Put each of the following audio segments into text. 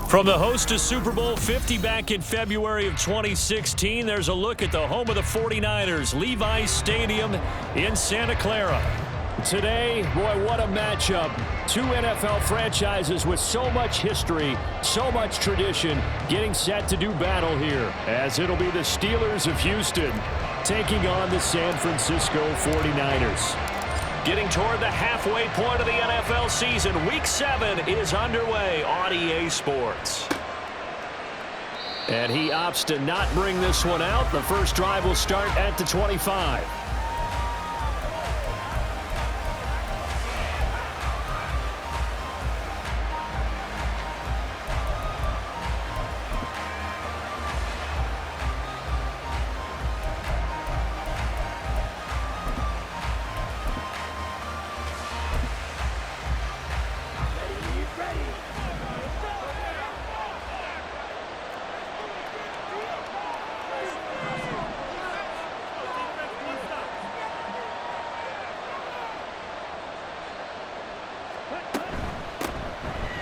From the host to Super Bowl 50 back in February of 2016, there's a look at the home of the 49ers, Levi's Stadium in Santa Clara. Today, boy, what a matchup. Two NFL franchises with so much history, so much tradition, getting set to do battle here, as it'll be the Steelers of Houston taking on the San Francisco 49ers. Getting toward the halfway point of the NFL season, Week 7 is underway on EA Sports. And he opts to not bring this one out. The first drive will start at the 25.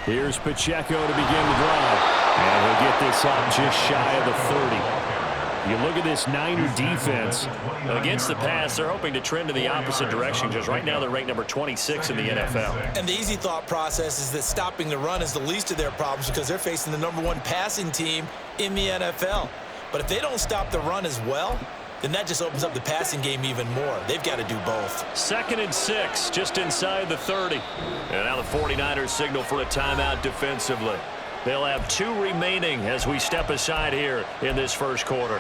Here's Pacheco to begin the drive. And he'll get this up just shy of the 30. You look at this Niner defense. Against the pass, they're hoping to trend in the opposite direction, because right now they're ranked number 26 in the NFL. And the easy thought process is that stopping the run is the least of their problems, because they're facing the number 1 passing team in the NFL. But if they don't stop the run as well, then that just opens up the passing game even more. They've got to do both. 2nd and 6, just inside the 30. And now the 49ers signal for a timeout defensively. They'll have 2 remaining as we step aside here in this first quarter.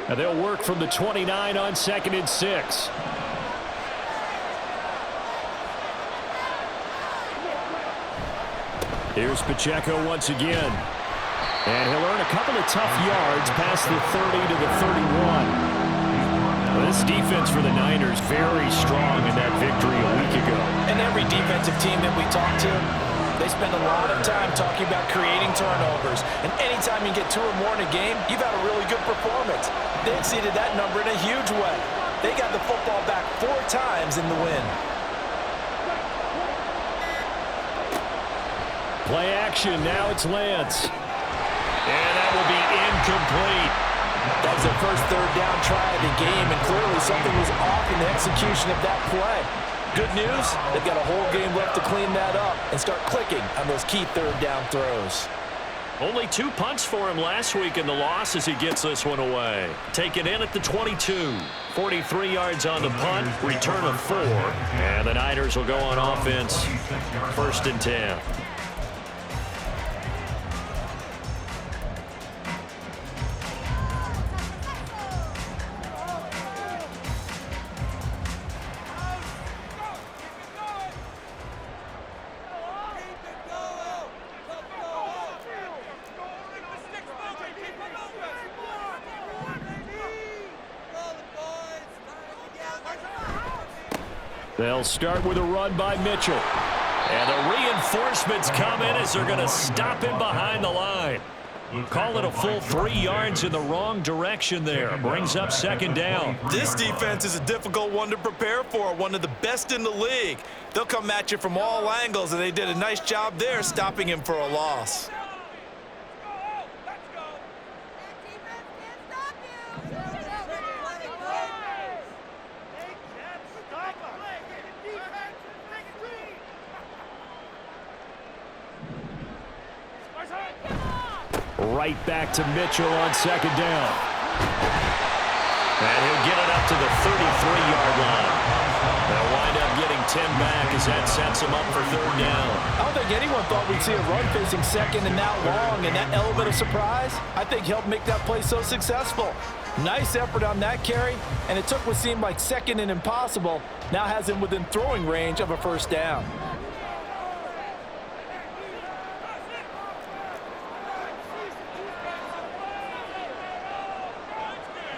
And they'll work from the 29 on 2nd and 6. Here's Pacheco once again. And he'll earn a couple of tough yards past the 30 to the 31. Well, this defense for the Niners very strong in that victory a week ago. And every defensive team that we talk to, they spend a lot of time talking about creating turnovers. And anytime you get 2 or more in a game, you've had a really good performance. They exceeded that number in a huge way. They got the football back 4 times in the win. Play action, now it's Lance. And that will be incomplete. That was their first 3rd down try of the game, and clearly something was off in the execution of that play. Good news, they've got a whole game left to clean that up and start clicking on those key 3rd down throws. Only 2 punts for him last week in the loss as he gets this one away. Taken in at the 22. 43 yards on the punt, return of 4. And the Niners will go on offense, 1st and 10. They'll start with a run by Mitchell. And the reinforcements come in as they're going to stop him behind the line. Call it a full 3 yards in the wrong direction there. Brings up 2nd down. This defense is a difficult one to prepare for, one of the best in the league. They'll come at you from all angles, and they did a nice job there stopping him for a loss. Right back to Mitchell on 2nd down. And he'll get it up to the 33-yard line. They'll wind up getting 10 back as that sets him up for 3rd down. I don't think anyone thought we'd see a run facing 2nd and that long, and that element of surprise, I think, helped make that play so successful. Nice effort on that carry, and it took what seemed like 2nd and impossible, now has him within throwing range of a 1st down.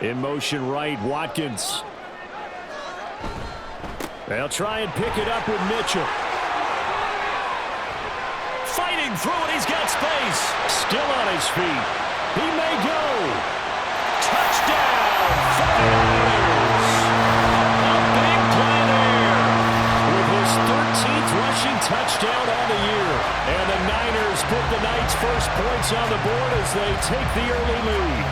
In motion right, Watkins. They'll try and pick it up with Mitchell. Fighting through it, he's got space. Still on his feet. He may go. Touchdown, 49ers. points on the board as they take the early lead.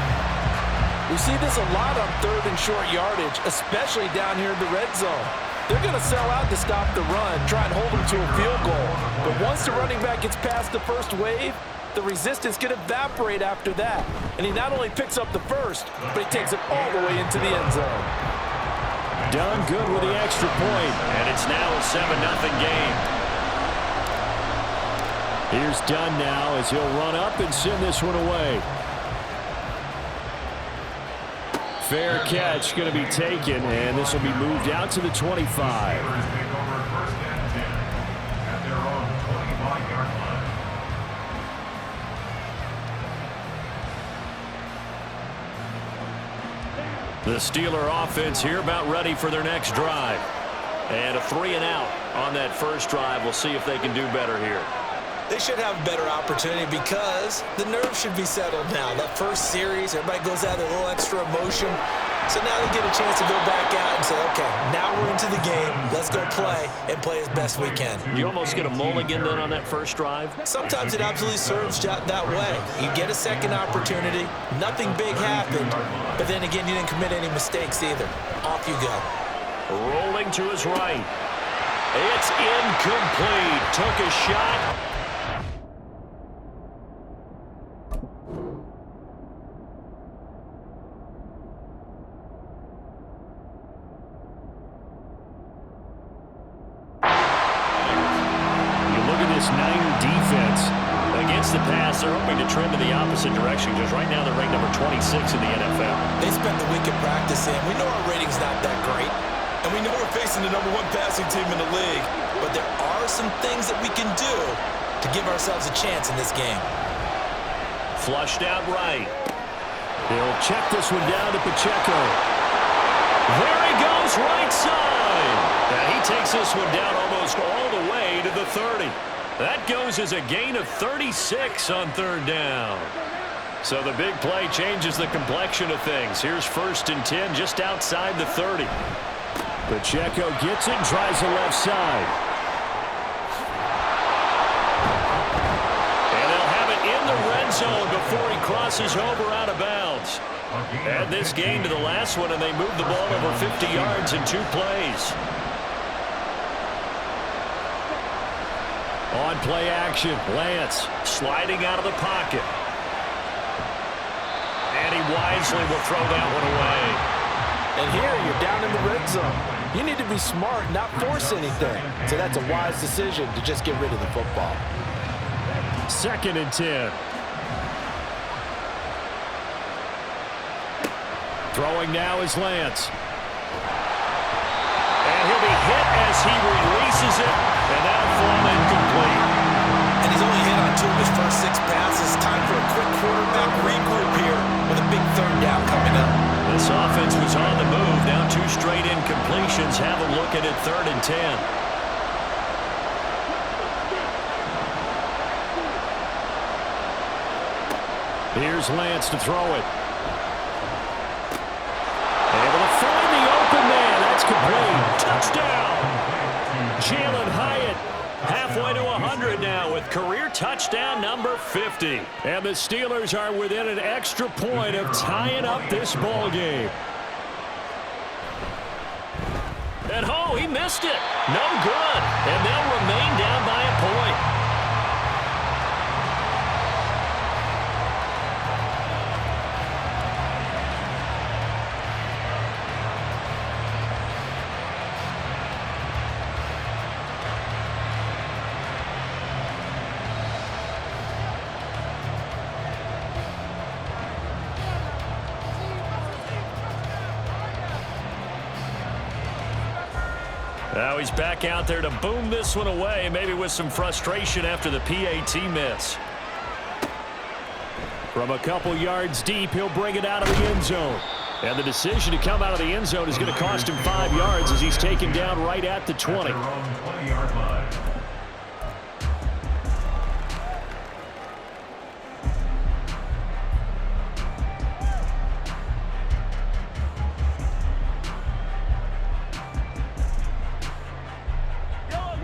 We see this a lot on third and short yardage, especially down here in the red zone. They're going to sell out to stop the run, try and hold them to a field goal. But once the running back gets past the first wave, the resistance can evaporate after that. And he not only picks up the first, but he takes it all the way into the end zone. Done good with the extra point, and it's now a 7-0 game. Here's Dunn now as he'll run up and send this one away. Fair catch going to be taken, and this will be moved out to the 25. The Steeler offense here about ready for their next drive. And a 3-and-out on that first drive. We'll see if they can do better here. They should have a better opportunity because the nerves should be settled now. That first series, everybody goes out with a little extra emotion. So now they get a chance to go back out and say, okay, now we're into the game. Let's go play and play as best we can. You almost get a mulligan then on that first drive? Sometimes it absolutely serves that way. You get a second opportunity. Nothing big happened. But then again, you didn't commit any mistakes either. Off you go. Rolling to his right. It's incomplete. Took a shot. The pass, they're hoping to trend in the opposite direction because right now they're ranked number 26 in the NFL. They spent the week at practice in. We know our rating's not that great, and we know we're facing the number 1 passing team in the league, but there are some things that we can do to give ourselves a chance in this game. Flushed out right. He'll check this one down to Pacheco. There he goes, right side. And he takes this one down almost all the way to the 30. That goes as a gain of 36 on third down. So the big play changes the complexion of things. Here's 1st and 10 just outside the 30. Pacheco gets it and tries the left side. And they'll have it in the red zone before he crosses over out of bounds. Add this game to the last one, and they move the ball over 50 yards in 2 plays. On play action, Lance sliding out of the pocket. And he wisely will throw that one away. And here you're down in the red zone. You need to be smart, not force anything. So that's a wise decision to just get rid of the football. 2nd and 10. Throwing now is Lance. And he'll be hit as he releases it. And that'll fall incomplete. And he's only hit on 2 of his first 6 passes. Time for a quick quarterback regroup here with a big 3rd down coming up. This offense was on the move. Now 2 straight incompletions. Have a look at it 3rd and 10. Here's Lance to throw it. Able to find the open man. That's complete. Touchdown. Jalen Hyatt halfway to 100 now with career touchdown number 50. And the Steelers are within an extra point of tying up this ball game. And oh, he missed it. No good. And they'll remain down by a point. Now he's back out there to boom this one away, maybe with some frustration after the PAT miss. From a couple yards deep, he'll bring it out of the end zone. And the decision to come out of the end zone is going to cost him 5 yards as he's taken down right at the 20.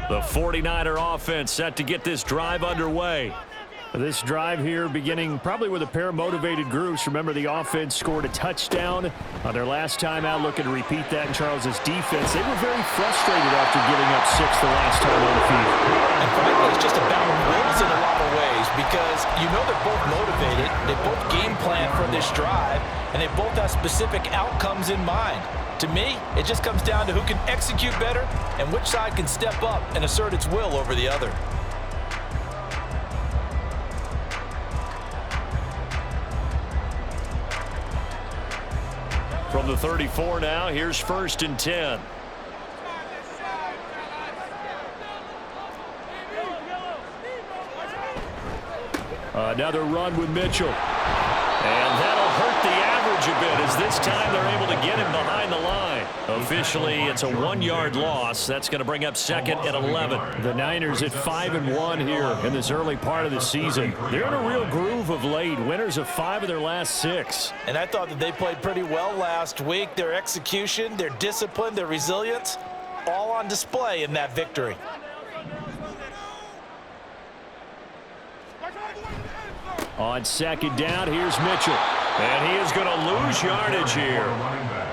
The 49er offense set to get this drive underway. This drive here beginning probably with a pair of motivated groups. Remember, the offense scored a touchdown on their last time out, looking to repeat that in Charles's defense. They were very frustrated after giving up 6 the last time on the field. And frankly, it's just about wills in a lot of ways because you know they're both motivated, they both game plan for this drive, and they both have specific outcomes in mind. To me, it just comes down to who can execute better and which side can step up and assert its will over the other. From the 34 now, here's 1st and 10. Another run with Mitchell. And that'll hurt the average a bit as this time they're able to get him behind the line. Officially, it's a 1-yard loss. That's going to bring up 2nd and 11. The Niners at 5-1 here in this early part of the season. They're in a real groove of late. Winners of 5 of their last 6. And I thought that they played pretty well last week. Their execution, their discipline, their resilience, all on display in that victory. On 2nd down, here's Mitchell. And he is going to lose yardage here.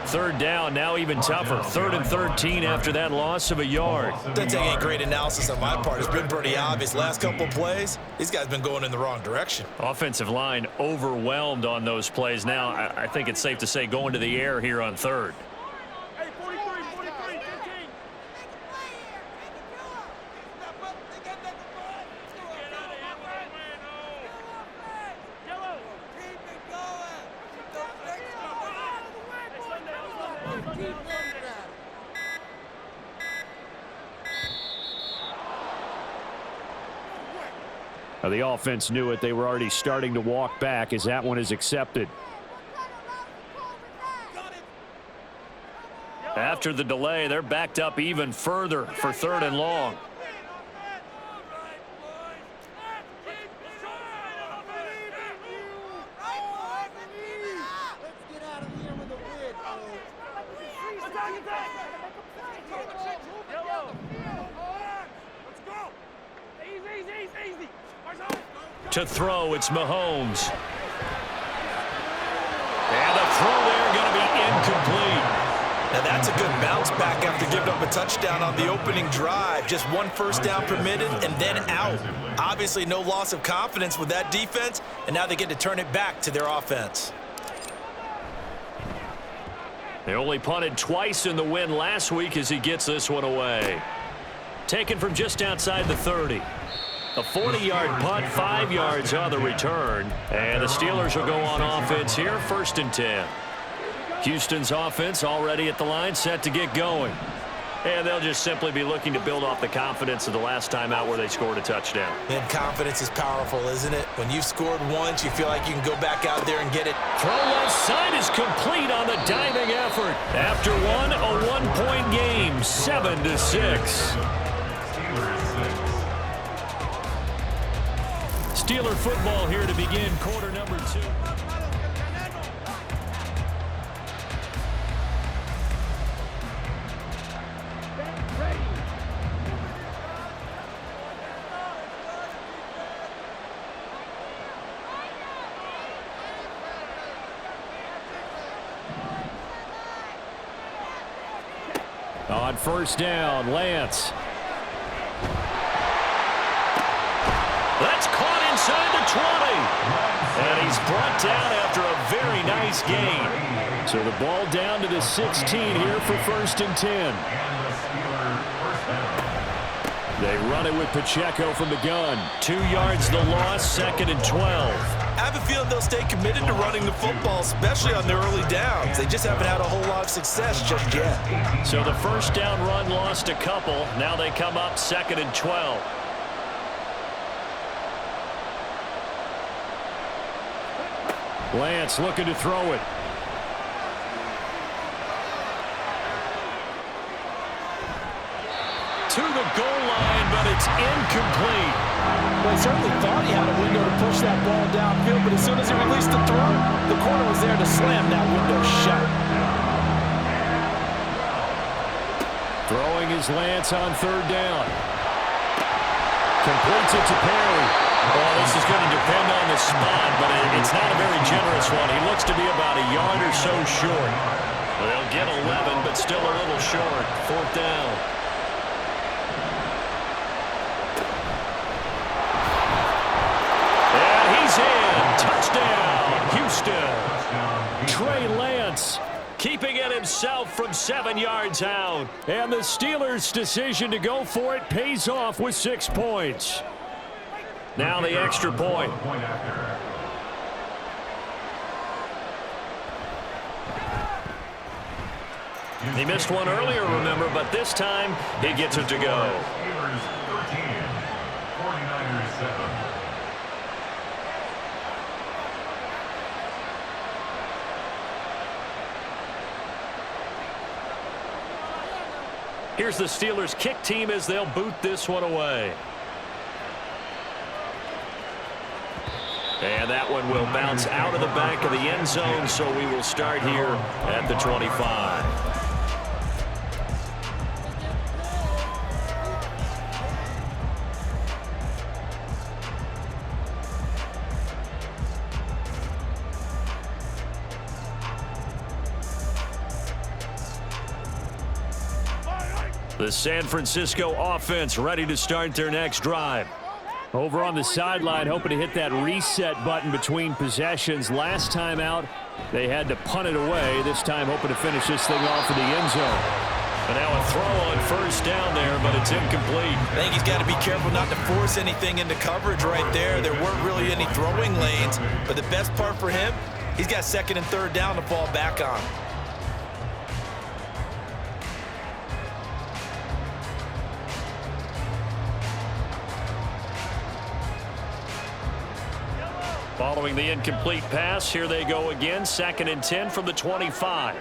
3rd down, now even tougher. 3rd and 13 after that loss of a yard. That's a great analysis on my part. It's been pretty obvious. Last couple plays, these guys have been going in the wrong direction. Offensive line overwhelmed on those plays. Now, I think it's safe to say going to the air here on 3rd. The offense knew it. They were already starting to walk back as that one is accepted. After the delay, they're backed up even further for 3rd and long. To throw, it's Mahomes. And the throw there going to be incomplete. Now that's a good bounce back after giving up a touchdown on the opening drive. Just 1 first down permitted and then out. Obviously no loss of confidence with that defense, and now they get to turn it back to their offense. They only punted twice in the win last week as he gets this one away. Taken from just outside the 30. A 40-yard punt, 5 yards on the return. And the Steelers will go on offense here, 1st and 10. Houston's offense already at the line, set to get going. And they'll just simply be looking to build off the confidence of the last time out where they scored a touchdown. And confidence is powerful, isn't it? When you've scored once, you feel like you can go back out there and get it. Throw left side is complete on the diving effort. After one, a 1-point game, 7-6. Steeler football here to begin quarter number 2. On 1st down, Lance. That's caught inside the 20. And he's brought down after a very nice gain. So the ball down to the 16 here for 1st and 10. They run it with Pacheco from the gun. 2 yards the loss, 2nd and 12. I have a feeling they'll stay committed to running the football, especially on their early downs. They just haven't had a whole lot of success just yet. So the 1st down run lost a couple. Now they come up 2nd and 12. Lance looking to throw it. To the goal line, but it's incomplete. Well, he certainly thought he had a window to push that ball downfield, but as soon as he released the throw, the corner was there to slam that window shut. Throwing his Lance on 3rd down. Completes it to Perry. Well, this is going to depend on the spot, but it's not a very generous one. He looks to be about a yard or so short. Well, they'll get 11, but still a little short. 4th down. And he's in. Touchdown, Houston. Trey Lance keeping it himself from 7 yards out. And the Steelers' decision to go for it pays off with 6 points. Now the extra point. He missed one earlier, remember, but this time he gets it to go. Steelers 13, 49ers 7. Here's the Steelers' kick team as they'll boot this one away. And that one will bounce out of the back of the end zone, so we will start here at the 25. The San Francisco offense ready to start their next drive. Over on the sideline, hoping to hit that reset button between possessions. Last time out, they had to punt it away. This time, hoping to finish this thing off in the end zone. And now a throw on 1st down there, but it's incomplete. I think he's got to be careful not to force anything into coverage right there. There weren't really any throwing lanes, but the best part for him, he's got 2nd and 3rd down to fall back on. Following the incomplete pass, here they go again. 2nd and 10 from the 25.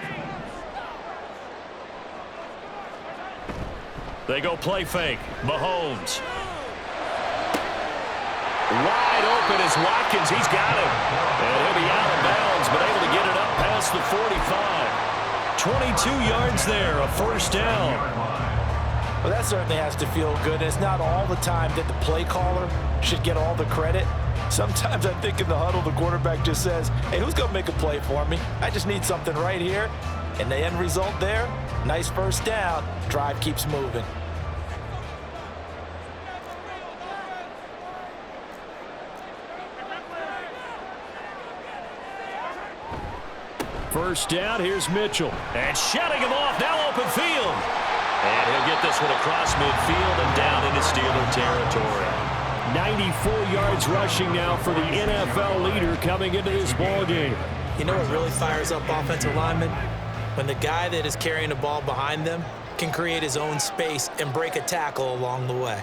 They go play fake. Mahomes. Wide open is Watkins. He's got him. And he'll be out of bounds, but able to get it up past the 45. 22 yards there, a 1st down. Well, that certainly has to feel good. It's not all the time that the play caller should get all the credit. Sometimes I think in the huddle, the quarterback just says, hey, who's going to make a play for me? I just need something right here. And the end result there, nice 1st down. Drive keeps moving. First down, here's Mitchell. And shutting him off, now open field. And he'll get this one across midfield and down into Steeler territory. 94 yards rushing now for the NFL leader coming into this ballgame. You know what really fires up offensive linemen? When the guy that is carrying the ball behind them can create his own space and break a tackle along the way.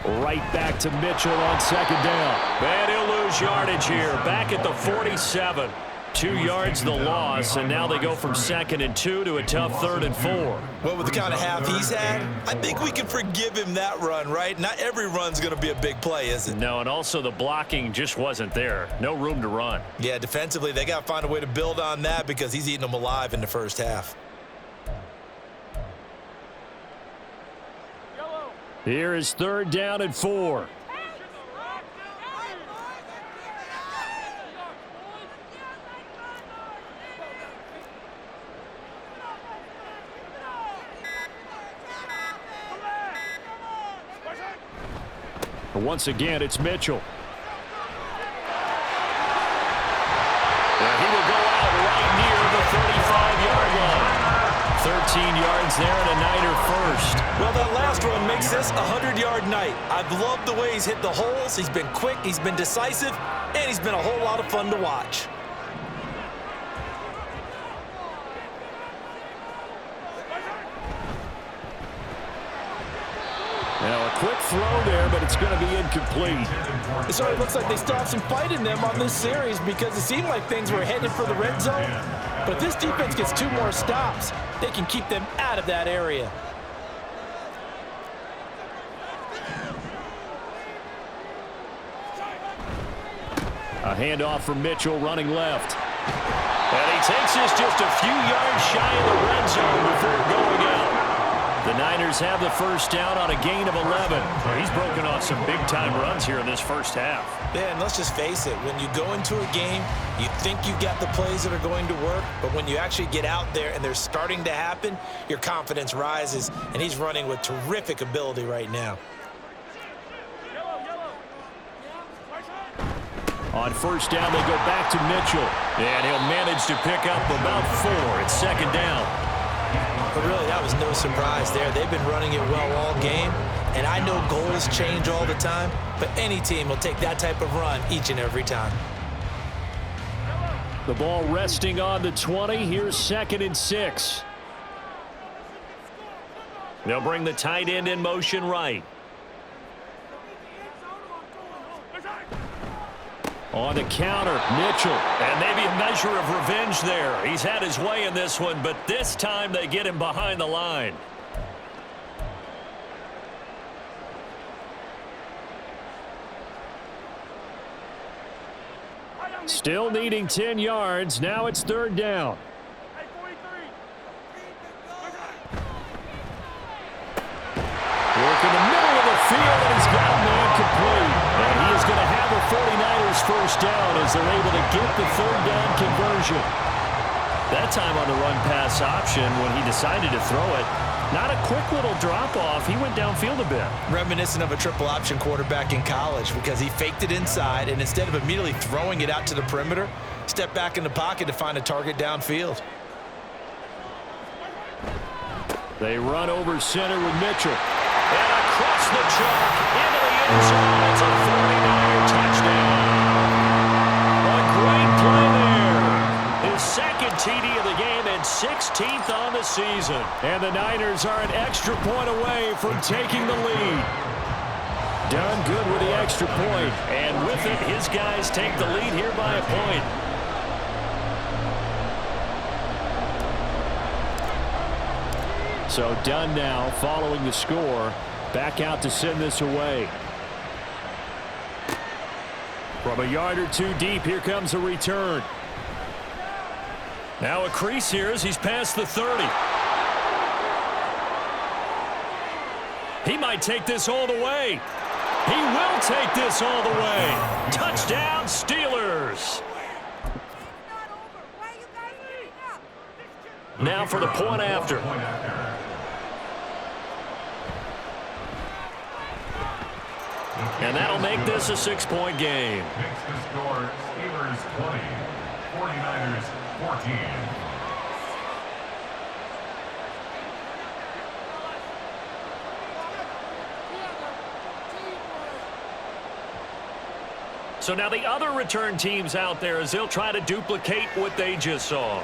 Right back to Mitchell on 2nd down. And he'll lose yardage here. Back at the 47. 2 yards the loss, and now they go from 2nd and 2 to a tough 3rd and 4. Well, with the kind of half he's had, I think we can forgive him that run, right? Not every run's going to be a big play, is it? No, and also the blocking just wasn't there. No room to run. Yeah, defensively, they got to find a way to build on that because he's eating them alive in the 1st half. Here is 3rd down and 4. Once again, it's Mitchell. And he will go out right near the 35-yard line. 13 yards there and a Niner first. Well, that last run makes this a 100-yard night. I've loved the way he's hit the holes. He's been quick, he's been decisive, and he's been a whole lot of fun to watch. Now a quick throw there, but it's going to be incomplete. It sort of looks like they still have some fight in them on this series because it seemed like things were headed for the red zone. But if this defense gets 2 more stops, they can keep them out of that area. A handoff from Mitchell running left. And he takes this just a few yards shy of the red zone before going out. The Niners have the first down on a gain of 11. He's broken off some big-time runs here in this first half. Yeah, and let's just face it. When you go into a game, you think you got the plays that are going to work, but when you actually get out there and they're starting to happen, your confidence rises, and he's running with terrific ability right now. On first down, they go back to Mitchell, and he'll manage to pick up about 4. It's second down. But really, that was no surprise there. They've been running it well all game, and I know goals change all the time, but any team will take that type of run each and every time. The ball resting on the 20. Here's 2nd and 6. They'll bring the tight end in motion right. On the counter, Mitchell. And maybe a measure of revenge there. He's had his way in this one, but this time they get him behind the line. Still needing 10 yards. Now it's 3rd down. Work in the middle of the field, and he's got a man complete. And he is going to have the 49ers first down as they're able to get the 3rd down conversion. That time on the run-pass option when he decided to throw it. Not a quick little drop-off. He went downfield a bit. Reminiscent of a triple option quarterback in college because he faked it inside, and instead of immediately throwing it out to the perimeter, stepped back in the pocket to find a target downfield. They run over center with Mitchell. And across the chalk into the end zone. It's a 49er touchdown. A great play there. His 2nd TD of the game and 16th on the season. And the Niners are an extra point away from taking the lead. Done good with the extra point. And with it, his guys take the lead here by a point. So done now following the score. Back out to send this away. From a yard or 2 deep, here comes a return. Now a crease here as he's past the 30. He might take this all the way. He will take this all the way. Touchdown, Steelers. Now for the point after. And that'll make this a 6-point game. Makes the score Steelers 20, 49ers 14. So now the other return teams out there as they'll try to duplicate what they just saw.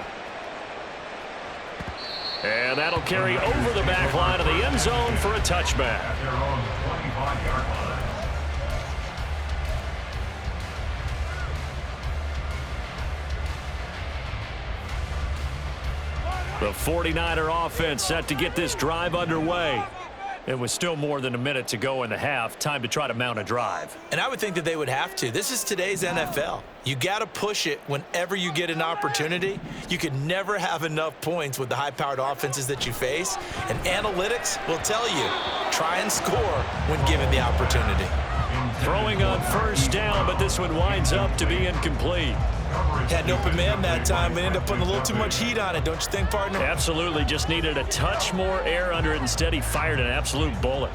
And that'll carry over the back line of the end zone for a touchback. At their own 25-yard line. The 49er offense set to get this drive underway. It was still more than a minute to go in the half. Time to try to mount a drive. And I would think that they would have to. This is today's NFL. You got to push it whenever you get an opportunity. You can never have enough points with the high-powered offenses that you face. And analytics will tell you, try and score when given the opportunity. Throwing on first down, but this one winds up to be incomplete. Had an open man that time, but ended up putting a little too much heat on it, don't you think, partner? Absolutely, just needed a touch more air under it. Instead, he fired an absolute bullet.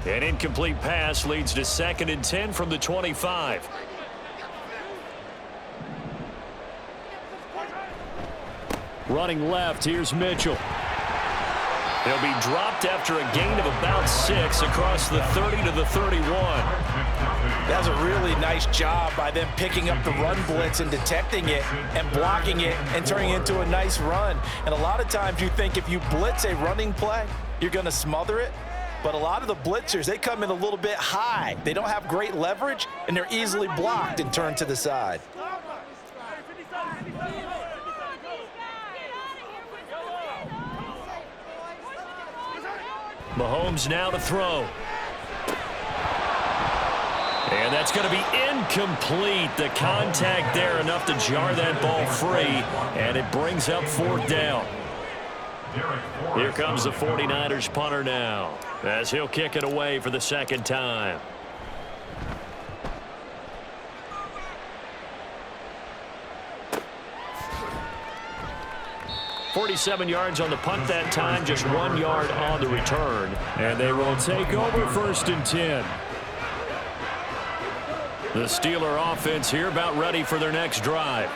An incomplete pass leads to 2nd and 10 from the 25. Running left, here's Mitchell. He'll be dropped after a gain of about 6 across the 30 to the 31. That's a really nice job by them picking up the run blitz and detecting it and blocking it and turning it into a nice run. And a lot of times you think if you blitz a running play, you're going to smother it. But a lot of the blitzers, they come in a little bit high. They don't have great leverage, and they're easily blocked and turned to the side. Mahomes now to throw. And that's going to be incomplete. The contact there enough to jar that ball free, and it brings up 4th down. Here comes the 49ers punter now, as he'll kick it away for the 2nd time. 47 yards on the punt that time, just 1 yard on the return. And they will take over 1st and 10. The Steeler offense here about ready for their next drive.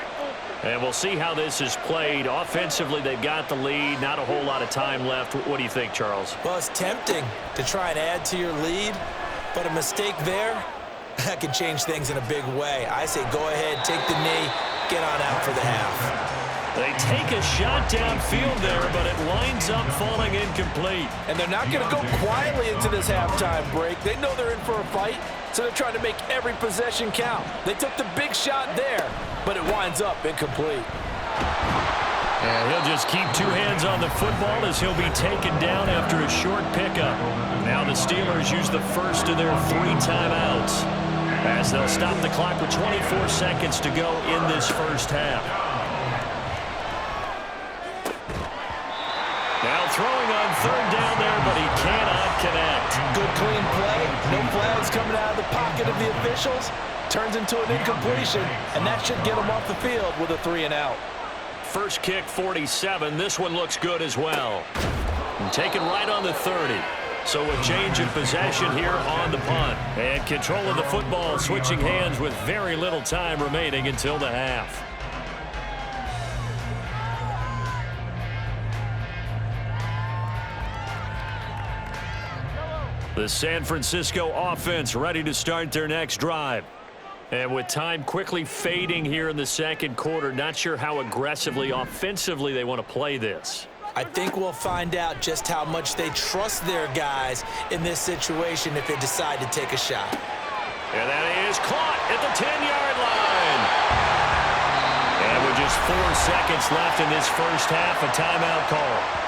And we'll see how this is played. Offensively, they've got the lead. Not a whole lot of time left. What do you think, Charles? Well, it's tempting to try and add to your lead, but a mistake there, that can change things in a big way. I say go ahead, take the knee, get on out for the half. They take a shot downfield there, but it winds up falling incomplete. And they're not going to go quietly into this halftime break. They know they're in for a fight, so they're trying to make every possession count. They took the big shot there, but it winds up incomplete. And he'll just keep 2 hands on the football as he'll be taken down after a short pickup. Now the Steelers use the first of their 3 timeouts as they'll stop the clock with 24 seconds to go in this first half. Now throwing on 3rd down there, but he cannot connect. Good clean play. No flags coming out of the pocket of the officials. Turns into an incompletion, and that should get him off the field with a 3 and out. First kick, 47. This one looks good as well. And taken right on the 30. So a change of possession here on the punt. And control of the football, switching hands with very little time remaining until the half. The San Francisco offense ready to start their next drive. And with time quickly fading here in the 2nd quarter, not sure how aggressively, offensively they want to play this. I think we'll find out just how much they trust their guys in this situation if they decide to take a shot. And that is caught at the 10-yard line. And with just 4 seconds left in this first half, a timeout call.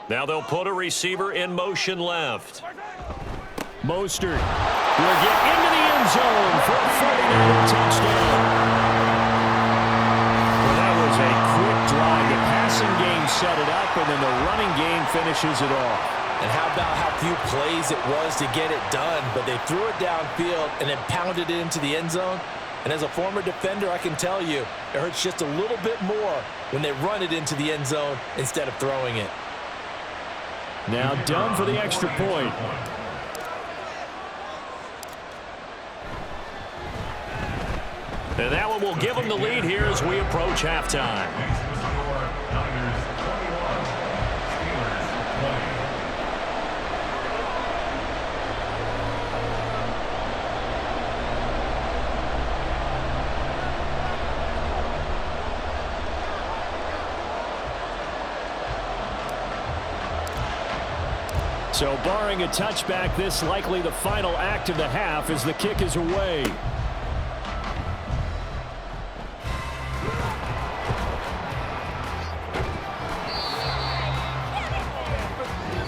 Now they'll put a receiver in motion left. Mostert will get into the end zone for a 49er touchdown. Well, that was a quick drive. The passing game set it up, and then the running game finishes it off. And how about how few plays it was to get it done, but they threw it downfield and then pounded it into the end zone. And as a former defender, I can tell you, it hurts just a little bit more when they run it into the end zone instead of throwing it. Now done for the extra point. And that one will give them the lead here as we approach halftime. So barring a touchback, this likely the final act of the half as the kick is away.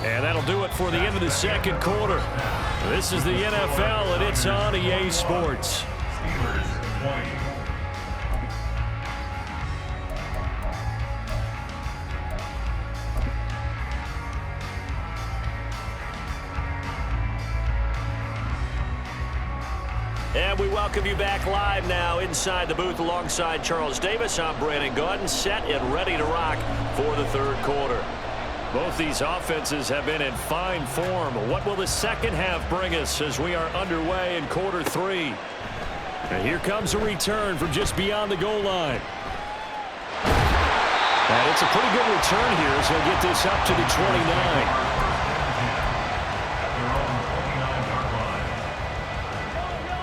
And that'll do it for the end of the 2nd quarter. This is the NFL, and it's on EA Sports. Steelers 20. And we welcome you back live now inside the booth alongside Charles Davis. I'm Brandon Gordon, set and ready to rock for the 3rd quarter. Both these offenses have been in fine form. What will the 2nd half bring us as we are underway in quarter 3? And here comes a return from just beyond the goal line. And it's a pretty good return here as he'll get this up to the 29.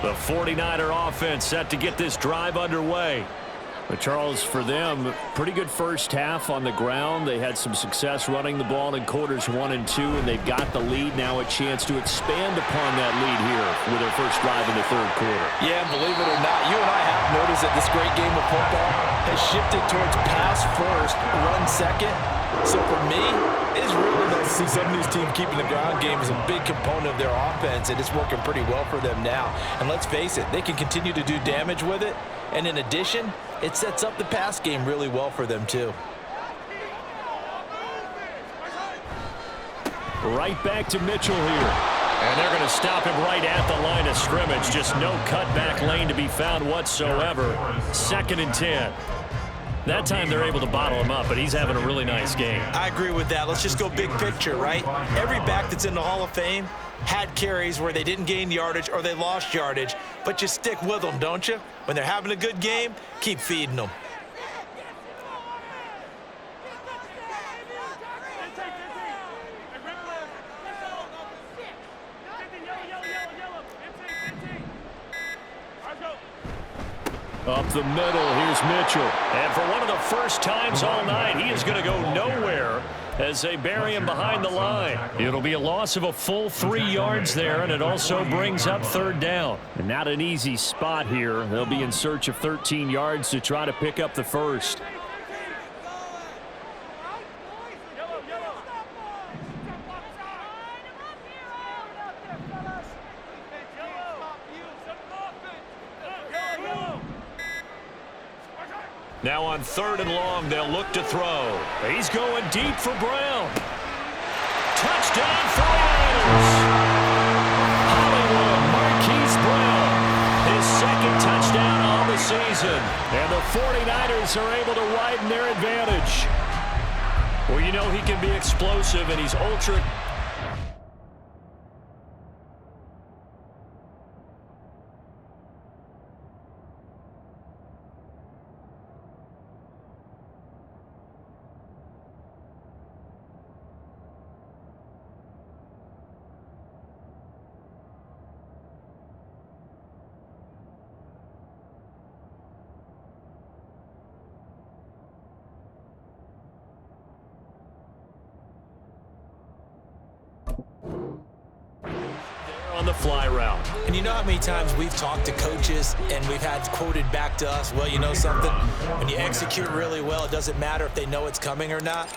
The 49er offense set to get this drive underway. But Charles, for them, pretty good first half on the ground. They had some success running the ball in quarters 1 and 2, and they've got the lead. Now a chance to expand upon that lead here with their first drive in the third quarter. Yeah, believe it or not, you and I have noticed that this great game of football has shifted towards pass first, run second. So for me, it's really nice to see some of these teams keeping the ground game as a big component of their offense, and it's working pretty well for them now. And let's face it, they can continue to do damage with it. And in addition, it sets up the pass game really well for them, too. Right back to Mitchell here. And they're going to stop him right at the line of scrimmage. Just no cutback lane to be found whatsoever. 2nd and 10. That time they're able to bottle him up, but he's having a really nice game. I agree with that. Let's just go big picture, right? Every back that's in the Hall of Fame had carries where they didn't gain yardage or they lost yardage, but you stick with them, don't you? When they're having a good game, keep feeding them. Up the middle, here's Mitchell. And for one of the first times all night, he is going to go nowhere as they bury him behind the line. It'll be a loss of a full 3 yards there, and it also brings up 3rd down. And not an easy spot here. They'll be in search of 13 yards to try to pick up the first. Now on 3rd and long, they'll look to throw. He's going deep for Brown. Touchdown 49ers! Hollywood Marquise Brown, his 2nd touchdown on the season. And the 49ers are able to widen their advantage. Well, you know he can be explosive, and he's ultra... on the fly route. And you know how many times we've talked to coaches and we've had quoted back to us, well, you know something? When you execute really well, it doesn't matter if they know it's coming or not.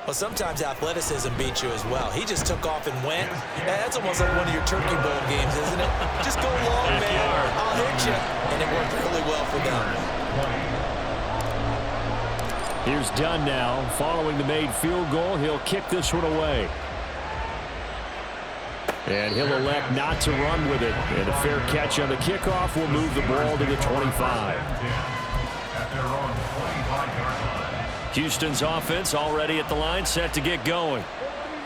Well, sometimes athleticism beats you as well. He just took off and went. And that's almost like one of your Turkey Bowl games, isn't it? Just go long, man. I'll hit you. And it worked really well for them. Here's Dunn now. Following the made field goal, he'll kick this one away. And he'll elect not to run with it. And a fair catch on the kickoff will move the ball to the 25. Houston's offense already at the line, set to get going.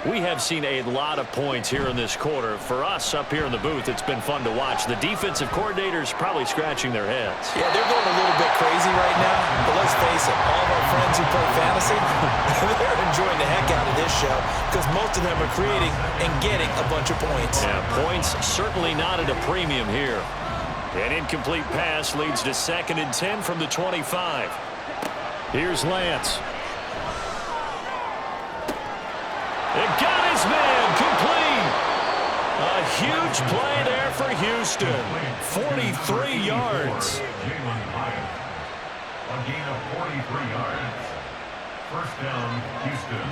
We have seen a lot of points here in this quarter. For us up here in the booth, it's been fun to watch. The defensive coordinators probably scratching their heads. Yeah, they're going a little bit crazy right now. But let's face it, all of our friends who play fantasy, they're enjoying the heck out of this show because most of them are creating and getting a bunch of points. Yeah, points certainly not at a premium here. An incomplete pass leads to 2nd and 10 from the 25. Here's Lance. It got his man complete. A huge play there for Houston. 43 yards. A gain of 43 yards. First down, Houston.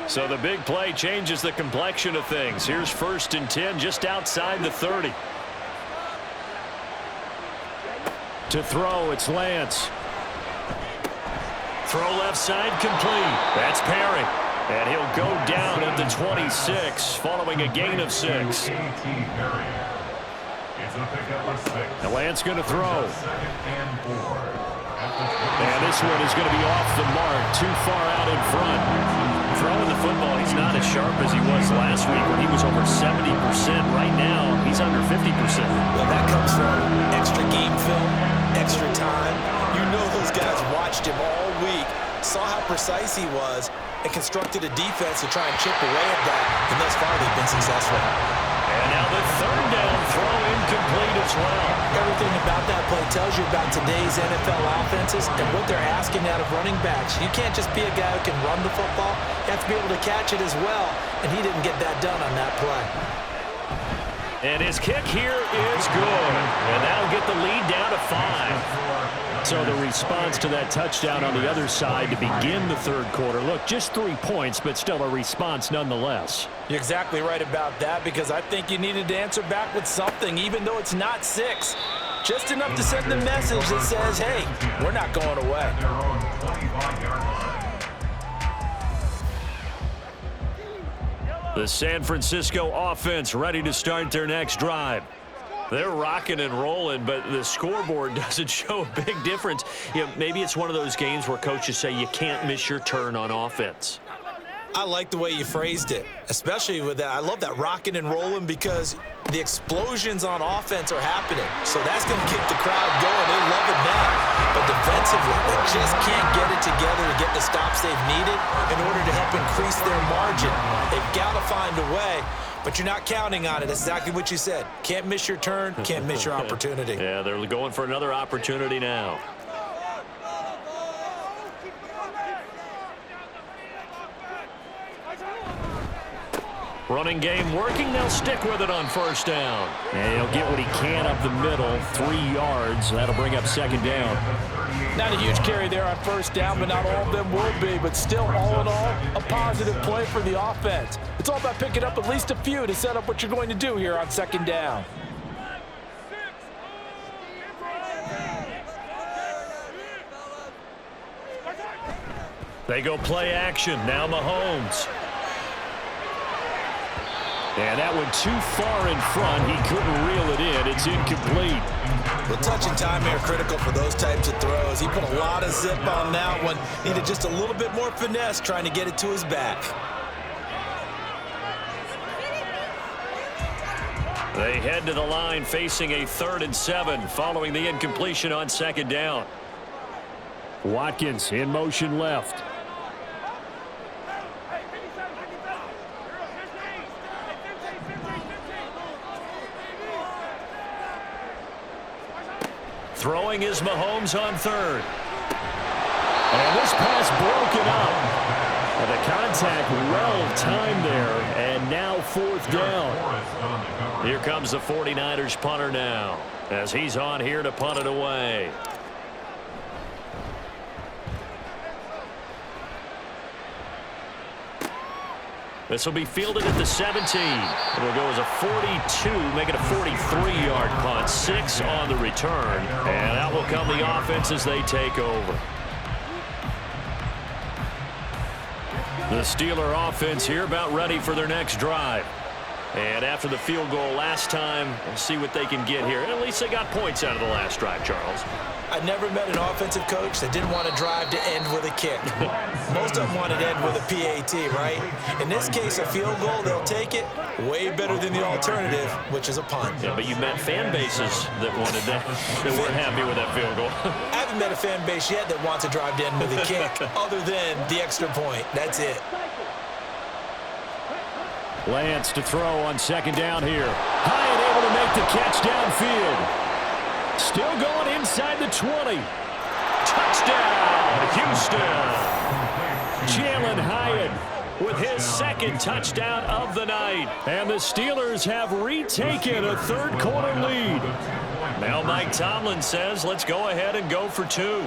So the big play changes the complexion of things. Here's 1st and 10 just outside the 30. To throw, it's Lance. Throw left side complete. That's Perry. And he'll go down at the 26 following a gain of 6. Now Lance going to throw. And this one is going to be off the mark, too far out in front. Throwing the football, he's not as sharp as he was last week when he was over 70%. Right now, he's under 50%. Well, that comes from extra game film, extra time. You know those guys watched him all week, saw how precise he was, and constructed a defense to try and chip away at that. And thus far, they've been successful. And now the third down throw incomplete as well. Everything about that play tells you about today's NFL offenses and what they're asking out of running backs. You can't just be a guy who can run the football. You have to be able to catch it as well, and he didn't get that done on that play. And his kick here is good. And that'll get the lead down to 5. So the response to that touchdown on the other side to begin the third quarter. Look, just 3 points, but still a response nonetheless. You're exactly right about that, because I think you needed to answer back with something, even though it's not 6. Just enough to send the message that says, hey, we're not going away. Their own 25-yard line. The San Francisco offense ready to start their next drive. They're rocking and rolling, but the scoreboard doesn't show a big difference. You know, maybe it's one of those games where coaches say you can't miss your turn on offense. I like the way you phrased it, especially with that. I love that rocking and rolling, because the explosions on offense are happening. So that's going to keep the crowd going. They love it now. But defensively, they just can't get it together to get the stops they've needed in order to help increase their margin. They've got to find a way, but you're not counting on it. That's exactly what you said. Can't miss your turn, can't miss your opportunity. Yeah, they're going for another opportunity now. Running game working. They'll stick with it on first down. And he'll get what he can up the middle. 3 yards. That'll bring up second down. Not a huge carry there on first down, but not all of them will be. But still, all in all, a positive play for the offense. It's all about picking up at least a few to set up what you're going to do here on second down. They go play action. Now Mahomes. And that went too far in front. He couldn't reel it in. It's incomplete. The touch and time are critical for those types of throws. He put a lot of zip on that one. Needed just a little bit more finesse trying to get it to his back. They head to the line facing a 3rd and 7 following the incompletion on second down. Watkins in motion left. Throwing is Mahomes on 3rd. And this pass broken up. And the contact well timed there. And now 4th down. Here comes the 49ers punter now, as he's on here to punt it away. This will be fielded at the 17. It'll go as a 42, make it a 43-yard punt. 6 on the return. And out will come the offense as they take over. The Steeler offense here about ready for their next drive. And after the field goal last time, we'll see what they can get here. At least they got points out of the last drive, Charles. I never met an offensive coach that didn't want to drive to end with a kick. Most of them want to end with a PAT, right? In this case, a field goal, they'll take it. Way better than the alternative, which is a punt. Yeah, but you met fan bases that wanted that, that weren't happy with that field goal. I haven't met a fan base yet that wants to drive to end with a kick, other than the extra point. That's it. Lance to throw on second down here. Hyatt able to make the catch downfield. Still going inside the 20. Touchdown, Houston. Jalen Hyatt with his 2nd touchdown of the night. And the Steelers have retaken a 3rd quarter lead. Now Mike Tomlin says, let's go ahead and go for 2.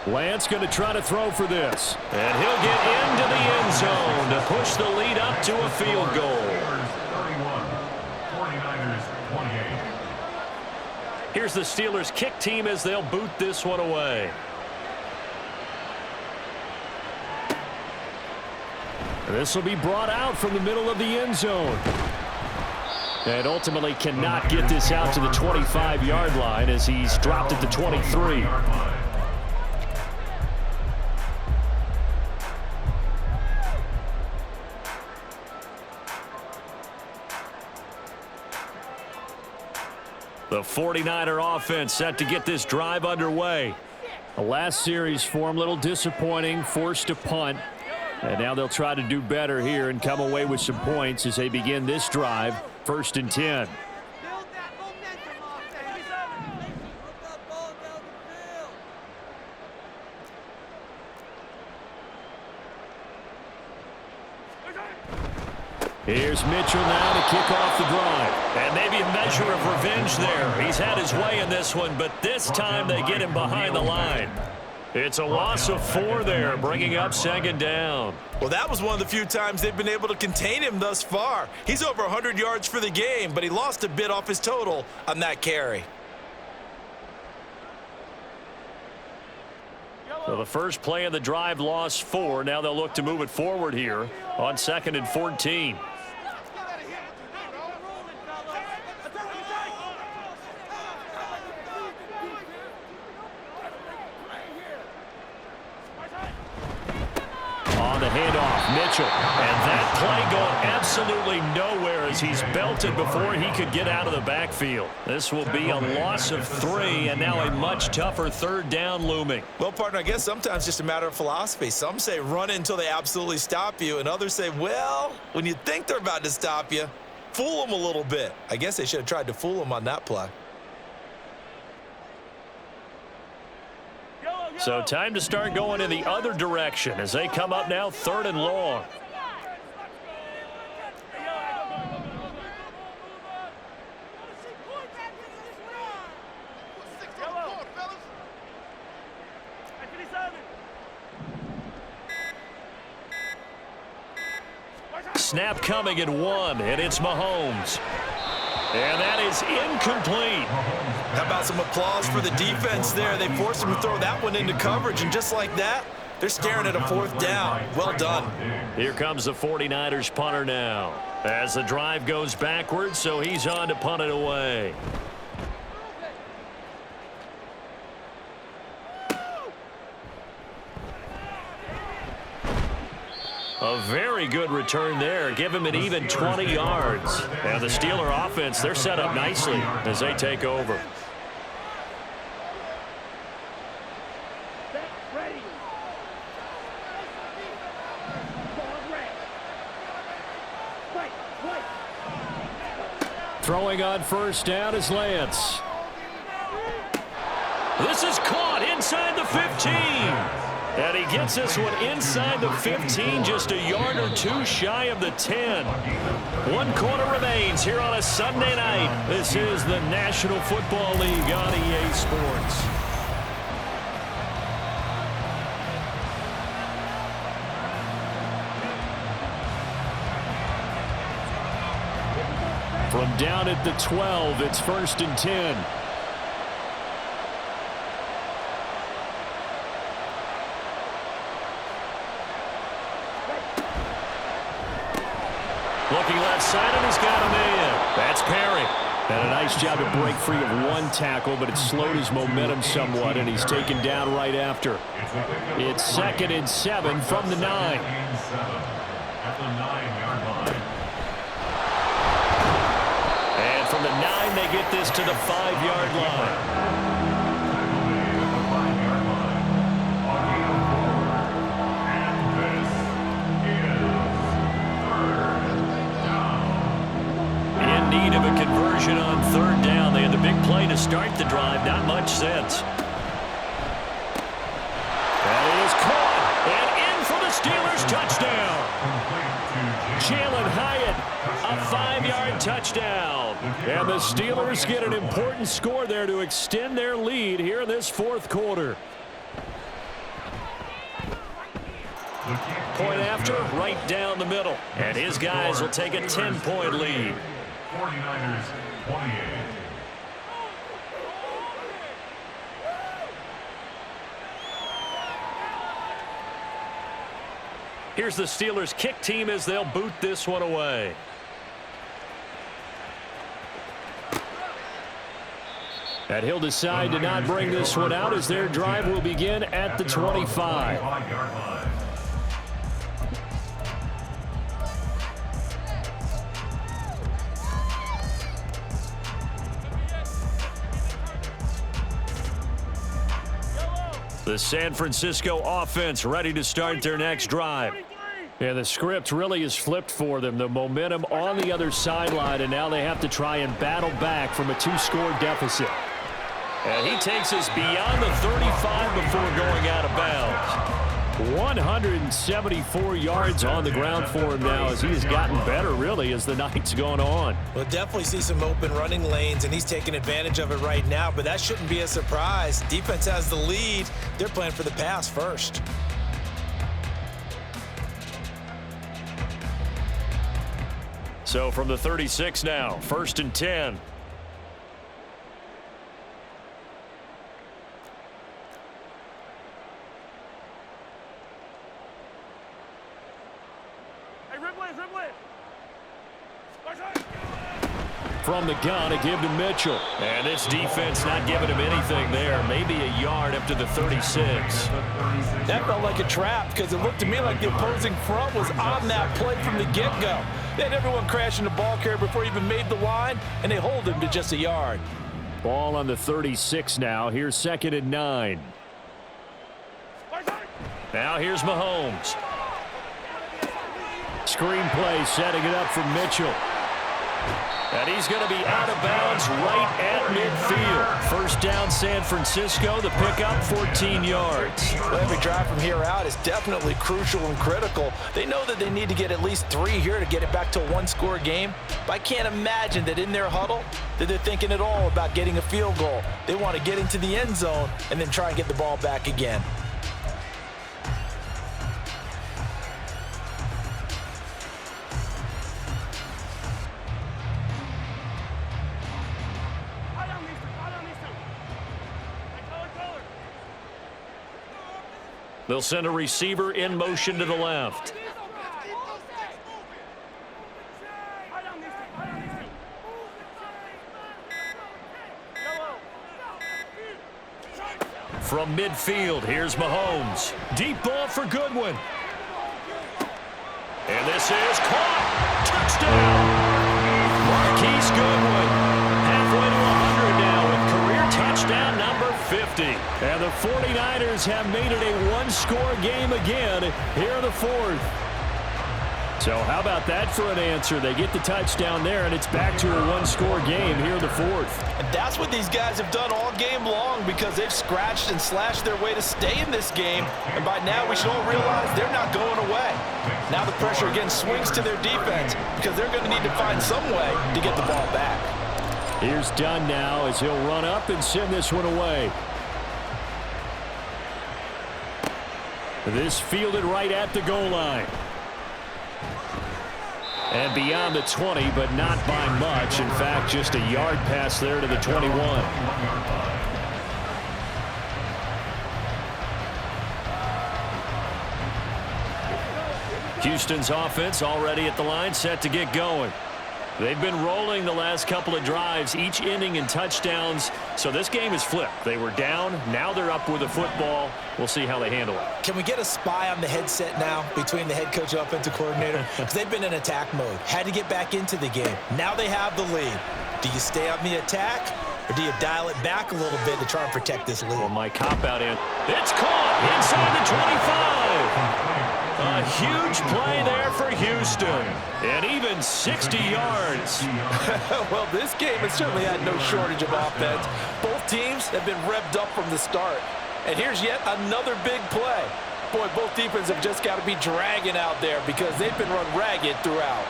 Lance going to try to throw for this. And he'll get into the end zone to push the lead up to a field goal. 49ers 28. Here's the Steelers kick team as they'll boot this one away. This will be brought out from the middle of the end zone. And ultimately cannot get this out to the 25-yard line as he's dropped at the 23. The 49er offense set to get this drive underway. The last series for him, a little disappointing, forced to punt. And now they'll try to do better here and come away with some points as they begin this drive, 1st and 10. Here's Mitchell now to kick off the drive. And maybe a measure of revenge there. He's had his way in this one, but this time they get him behind the line. It's a loss of 4 there, bringing up 2nd down. Well, that was one of the few times they've been able to contain him thus far. He's over 100 yards for the game, but he lost a bit off his total on that carry. So the first play of the drive lost 4. Now they'll look to move it forward here on 2nd and 14. On the handoff, Mitchell. And that play going absolutely nowhere as he's belted before he could get out of the backfield. This will be a loss of 3, and now a much tougher 3rd down looming. Well, partner, I guess sometimes just a matter of philosophy. Some say run until they absolutely stop you, and others say, well, when you think they're about to stop you, fool them a little bit. I guess they should have tried to fool them on that play. So time to start going in the other direction as they come up now 3rd and long. Snap coming at 1, and it's Mahomes. And that is incomplete. How about some applause for the defense there? They forced him to throw that one into coverage, and just like that, they're staring at a 4th down. Well done. Here comes the 49ers punter now as the drive goes backwards, so he's on to punt it away. A very good return there. Give him an even 20 yards. And the Steeler offense, they're set up nicely as they take over. Throwing on 1st down is Lance. This is caught inside the 15. And he gets this one inside the 15, just a yard or 2 shy of the 10. 1 quarter remains here on a Sunday night. This is the National Football League on EA Sports. From down at the 12, it's 1st and 10. Looking left side, and he's got him in. That's Perry. And a nice job to break free of 1 tackle, but it slowed his momentum somewhat, and he's taken down right after. It's 2nd and 7 from the 9. At the 9-yard line. And from the 9, they get this to the 5-yard line. Need of a conversion on 3rd down. They had the big play to start the drive. Not much sense. That is caught. And in for the Steelers touchdown. Jalen Hyatt, a 5-yard touchdown. And the Steelers get an important score there to extend their lead here in this 4th quarter. Point after, right down the middle. And his guys will take a 10-point lead. 49ers 28. Here's the Steelers kick team as they'll boot this one away. And he'll decide to not bring this one out as their drive will begin at the 25. The San Francisco offense ready to start their next drive. And the script really is flipped for them. The momentum on the other sideline, and now they have to try and battle back from a 2-score deficit. And he takes us beyond the 35 before going out of bounds. 174 yards on the ground for him now as he has gotten better, really, as the night's gone on. We'll definitely see some open running lanes, and he's taking advantage of it right now, but that shouldn't be a surprise. Defense has the lead. They're playing for the pass first. So from the 36 now, 1st and 10. From the gun, a give to Mitchell. And this defense not giving him anything there. Maybe a yard up to the 36. That felt like a trap because it looked to me like the opposing front was on that play from the get-go. They had everyone crashing the ball carrier before he even made the line, and they hold him to just a yard. Ball on the 36 now. Here's 2nd and 9. Now here's Mahomes. Screen play setting it up for Mitchell. And he's going to be out of bounds right at midfield. 1st down San Francisco. The pickup, 14 yards. Well, every drive from here out is definitely crucial and critical. They know that they need to get at least 3 here to get it back to a 1-score game. But I can't imagine that in their huddle that they're thinking at all about getting a field goal. They want to get into the end zone and then try and get the ball back again. They'll send a receiver in motion to the left. From midfield, here's Mahomes. Deep ball for Goodwin. And this is caught. Touchdown. Marquise Goodwin. Halfway to 100 now with career touchdown number 50. And the 49ers have made it a 1-score game again here in the 4th. So how about that for an answer? They get the touchdown there, and it's back to a 1-score game here in the 4th. And that's what these guys have done all game long because they've scratched and slashed their way to stay in this game. And by now, we should all realize they're not going away. Now the pressure again swings to their defense because they're going to need to find some way to get the ball back. Here's Dunn now as he'll run up and send this one away. This fielded right at the goal line. And beyond the 20, but not by much. In fact, just a yard pass there to the 21. Houston's offense already at the line, set to get going. They've been rolling the last couple of drives, each inning in touchdowns. So this game is flipped. They were down. Now they're up with the football. We'll see how they handle it. Can we get a spy on the headset now between the head coach and offensive coordinator? Because they've been in attack mode. Had to get back into the game. Now they have the lead. Do you stay on the attack, or do you dial it back a little bit to try and protect this lead? Well, my cop-out in. It's caught inside the 25. A huge play there for Houston. And even 60 yards. Well, this game has certainly had no shortage of offense. Both teams have been revved up from the start. And here's yet another big play. Boy, both defenses have just got to be dragging out there because they've been run ragged throughout.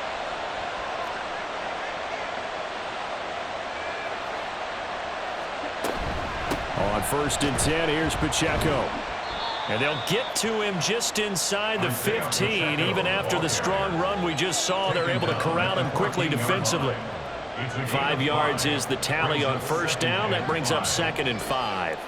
On 1st and 10, here's Pacheco. And they'll get to him just inside the 15. Even after the strong run we just saw, they're able to corral him quickly defensively. 5 yards is the tally on 1st down. That brings up 2nd and 5.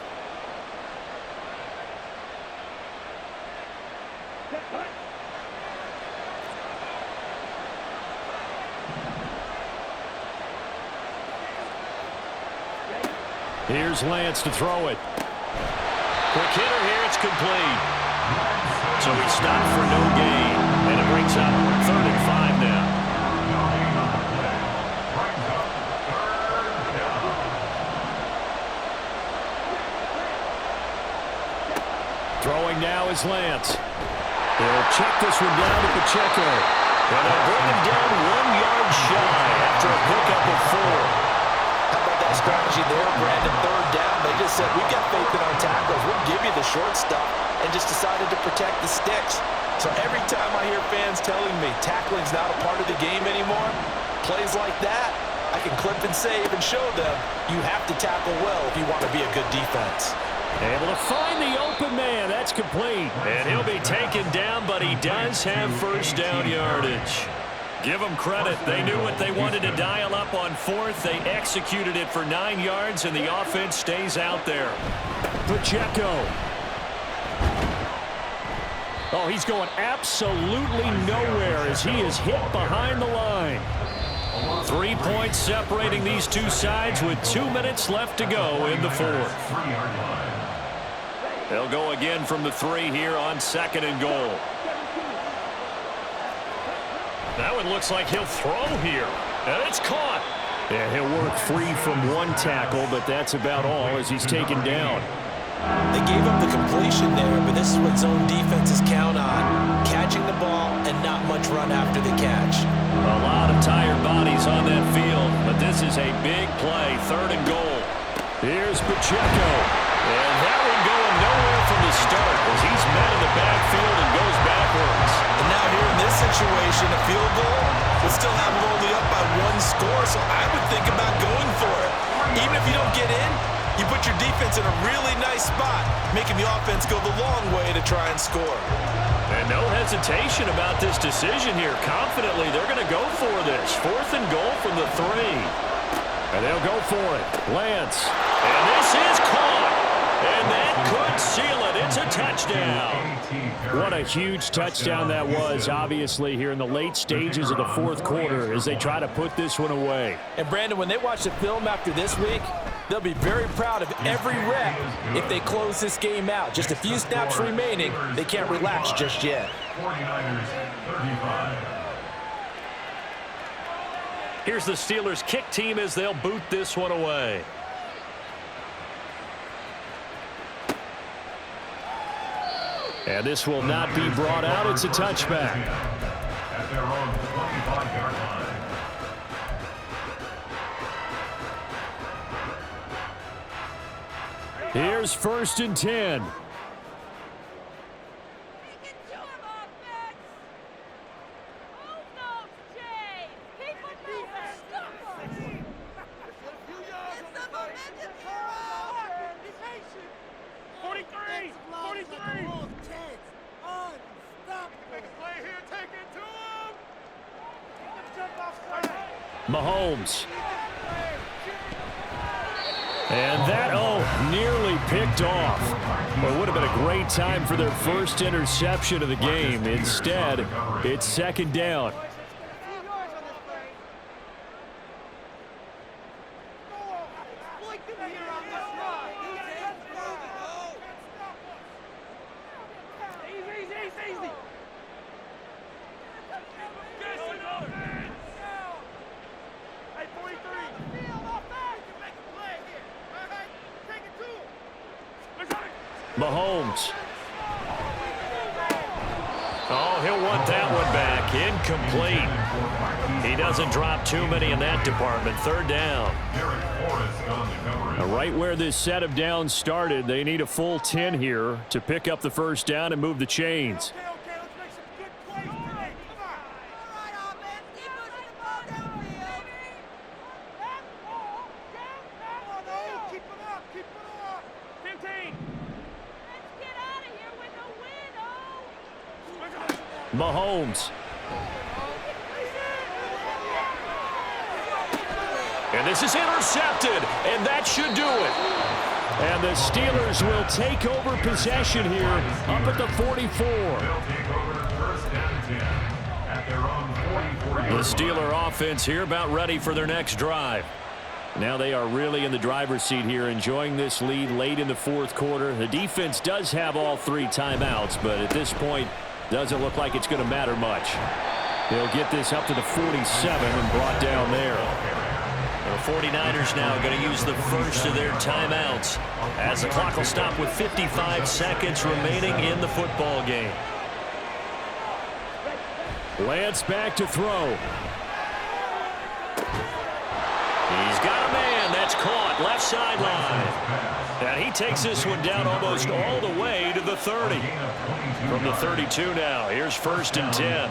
Here's Lance to throw it. Quick hitter here, it's complete. So he stopped for no gain, and it brings up 3rd and 5 now. now is Lance. They'll check this one down to Pacheco. And they'll bring him down 1 yard shy after a pickup of 4. How about that strategy there, Brandon? Third down, they just said, we've got faith in our tackles. We'll give you the short stuff, and just decided to protect the sticks. So every time I hear fans telling me tackling's not a part of the game anymore, plays like that, I can clip and save and show them you have to tackle well if you want to be a good defense. Able to find the open man. That's complete. And he'll be taken down, but he does have first down yardage. Give them credit. They knew what they wanted to dial up on 4th. They executed it for 9 yards, and the offense stays out there. Pacheco. Oh, he's going absolutely nowhere as he is hit behind the line. 3 points separating these two sides with 2 minutes left to go in the 4th. They'll go again from the 3 here on 2nd and goal. That one looks like he'll throw here. And it's caught. Yeah, he'll work free from one tackle, but that's about all as he's taken down. They gave up the completion there, but this is what zone defenses count on. Catching the ball and not much run after the catch. A lot of tired bodies on that field, but this is a big play. 3rd and goal. Here's Pacheco. And that one going nowhere from the start as he's met in the backfield and goes backwards. And now here in this situation, a field goal would still have them only up by 1 score, so I would think about going for it. Even if you don't get in, you put your defense in a really nice spot, making the offense go the long way to try and score. And no hesitation about this decision here. Confidently, they're going to go for this. 4th and goal from the 3. And they'll go for it. Lance. And this is caught. And that could seal it. It's a touchdown. What a huge touchdown that was, obviously, here in the late stages of the 4th quarter as they try to put this one away. And, Brandon, when they watch the film after this week, they'll be very proud of every rep if they close this game out. Just a few snaps remaining. They can't relax just yet. 49ers 35. Here's the Steelers' kick team as they'll boot this one away. And this will not be brought out. It's a touchback. At their own 25-yard line. Here's 1st and 10. Mahomes. And that, nearly picked off. Well, it would have been a great time for their first interception of the game. Instead, it's 2nd down. Mahomes. Oh, he'll want that one back. Incomplete. He doesn't drop too many in that department. 3rd down. Right where this set of downs started, they need a full 10 here to pick up the first down and move the chains. Mahomes. And this is intercepted, and that should do it. And the Steelers will take over possession here up at the 44. The Steeler offense here about ready for their next drive. Now they are really in the driver's seat here, enjoying this lead late in the 4th quarter. The defense does have all 3 timeouts, but at this point, doesn't look like it's going to matter much. They'll get this up to the 47 and brought down there. The 49ers now going to use the first of their timeouts as the clock will stop with 55 seconds remaining in the football game. Lance back to throw. He's got a man. That's caught left sideline. And he takes this one down almost all the way to the 30. From the 32 now, here's 1st and 10.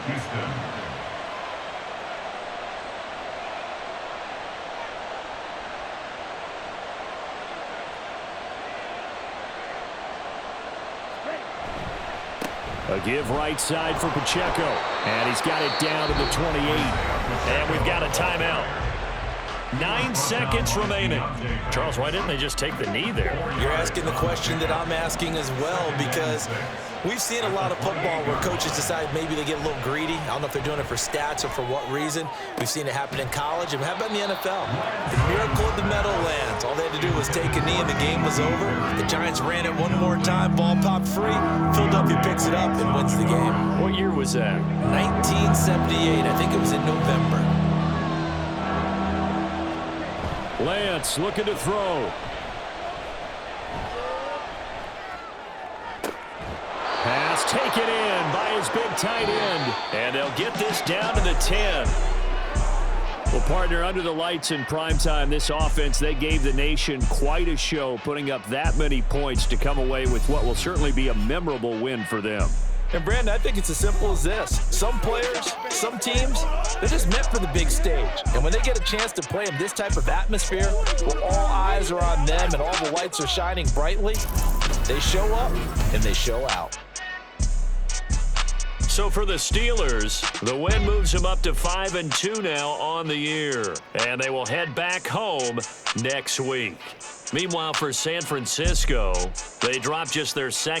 A give right side for Pacheco. And he's got it down to the 28. And we've got a timeout. 9 seconds remaining. Charles, why didn't they just take the knee there? You're asking the question that I'm asking as well, because we've seen a lot of football where coaches decide maybe they get a little greedy. I don't know if they're doing it for stats or for what reason. We've seen it happen in college, and how about in the NFL? The miracle of the Meadowlands. All they had to do was take a knee, and the game was over. The Giants ran it one more time. Ball popped free. Philadelphia picks it up and wins the game. What year was that? 1978. I think it was in November. Lance looking to throw. Pass taken in by his big tight end. And they'll get this down to the 10. Well, partner, under the lights in primetime, this offense, they gave the nation quite a show, putting up that many points to come away with what will certainly be a memorable win for them. And, Brandon, I think it's as simple as this. Some players, some teams, they're just meant for the big stage. And when they get a chance to play in this type of atmosphere where all eyes are on them and all the lights are shining brightly, they show up and they show out. So for the Steelers, the win moves them up to 5-2 now on the year. And they will head back home next week. Meanwhile, for San Francisco, they dropped just their second